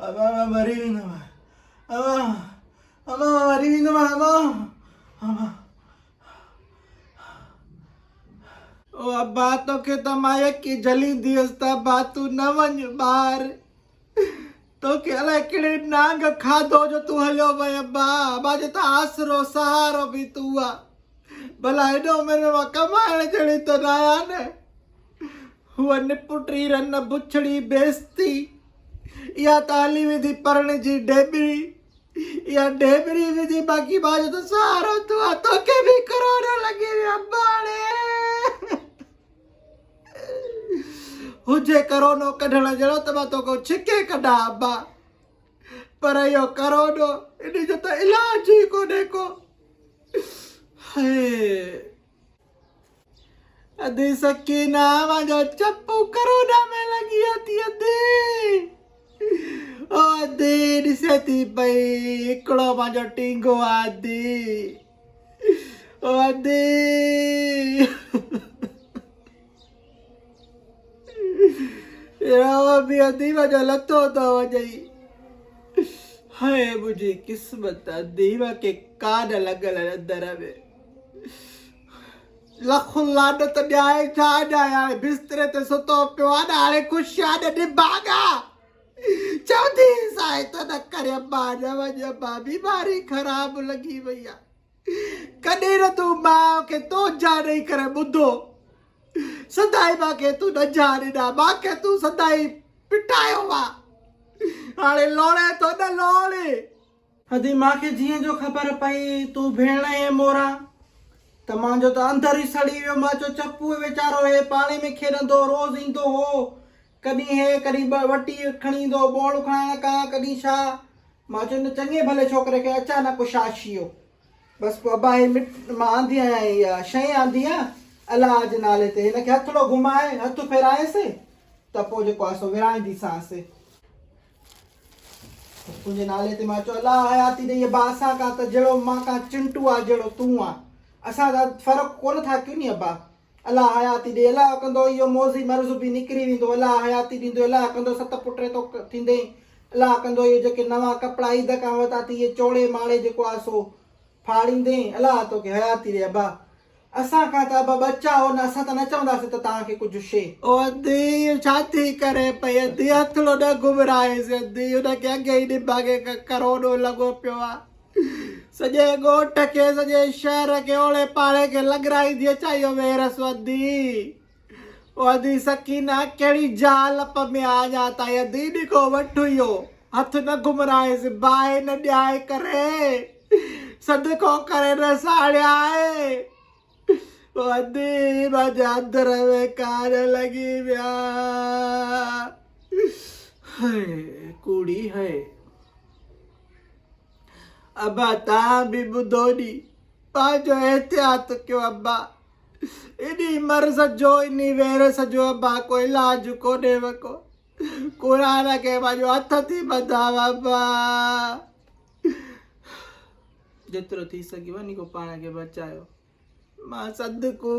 अबा मरी वेंदुमि अबा अबा मरी वेंदुमि अबा अबा ओ अब्बा तोखे त मां यकी जलींदी हुअसि त अब्बा तूं न वञ ॿाहिरि तोखे अलाए कहिड़े नांग खाधो जो तूं हलियो वई अब्बा अब्बा जो त आसरो सहारो बि तूं आहे भला हेॾो महिनो मां कमाइण जहिड़ी त न आहियां न हूअ निपुटी रन बुछड़ी बेइज़ती इहा त हली वेंदी परण जी ढेबरी इहा ढेबरी विधी बाक़ी मां जो त सहारो तूं आहे तोखे बि करोना लॻी वियो अब्बा हाणे हुजे करोनो कढण जहिड़ो त मां तोखे छिके कढां अब्बा पर इहो करोनो इन जो त इलाज ई कोन्हे को अधी सकीना मुंहिंजो चप्पू करोना में लॻी थी ओ अधी ॾिसे थी पई हिकिड़ो मुंहिंजो टींगो आहे अधी ओ अधी बि अधी मुंहिंजो लथो थो वञई हाय मुंहिंजी क़िस्मत अधी के कान लॻल अंदर में लखु लानत ॾियाए छा ॾियां बिस्तरे ते सुतो पियो आहे न हाणे ख़ुशि आहे न निभागा चवंदी साईं त न करे अब्बा न वञ अब्बा बीमारी ख़राब लॻी वई आहे कॾहिं न तूं माउ खे तो जा ॾेई करे ॿुधो सदाई मूंखे तूं न जा ॾिना मूंखे तूं सदाई पिटायो आहे हाणे लोड़े थो न लोड़े अदी मूंखे जीअं जो ख़बर पई तूं भेण जे मोरा त मुंहिंजो त अंदर ई सड़ी वियो मां चयो चप्पू वीचारो हे पाणी में खेॾंदो रोज़ ईंदो हो कॾहिं हे कॾहिं वटी खणी ईंदो बॉल खणाइण खां कॾहिं छा मां चयो न चङे भले छोकिरे खे अचानक छा थी वियो बसि पोइ अब्बा हे मां आंदी आहियां इहा शइ आंदी आहे अलाह जे नाले ते हिनखे हथड़ो घुमाए हथु फेराएसि त पोइ जेको आहे सो विराईंदीसांसि तुंहिंजे नाले ते मां चयो अलाह हयाती ॾेई अब्बा असां खां त जहिड़ो मां खां चिंटू आहे जहिड़ो तूं आहे असां त फ़र्क़ु कोन था कयूं नी अब्बा अलाह हयाती ॾे अलाह कंदो इहो मौज़ी मर्ज़ बि निकिरी वेंदो अलाह हयाती ॾींदो अलाह कंदो सत पुट तो थींदे अलाह कंदो इहे जेके नवां कपिड़ा ईद खां वरिता थी इहे चोड़े माड़े जेको आहे सो फाड़ींदे अलाह तोखे हयाती ॾे अब्बा असां खां त अब्बा बचा हो न असां त न चवंदासीं त तव्हांखे कुझु शइ ओ अधी छा थी करे पई अधी हथड़ो न घुमराएसि अधी हुनखे अॻे ई निभागे करोनो लॻो पियो आहे सॼे ॻोठ खे सॼे शहर खे ओड़े पाड़े खे लॻराईंदी अचां इहो वेरस अधी ओ अधी सकीना कहिड़ी जालप में आया ताईं अधी ॾिको वठु इहो हथु न घुमराएसि बाहि न ॾियाए करे सदको करे न साड़ियाए अधी मुंहिंजे अंदर में कान लॻी विया कूड़ी है अब्बा तव्हां बि ॿुधो नी पंहिंजो एहतियात कयो अब्बा इनी मर्ज़ जो इनी वेरस जो अब्बा को इलाज कोन्हे को क़ुर खे पंहिंजो हथ थी ॿधाव अब्बा जेतिरो थी सघे वञी को पाण खे बचायो मां सदको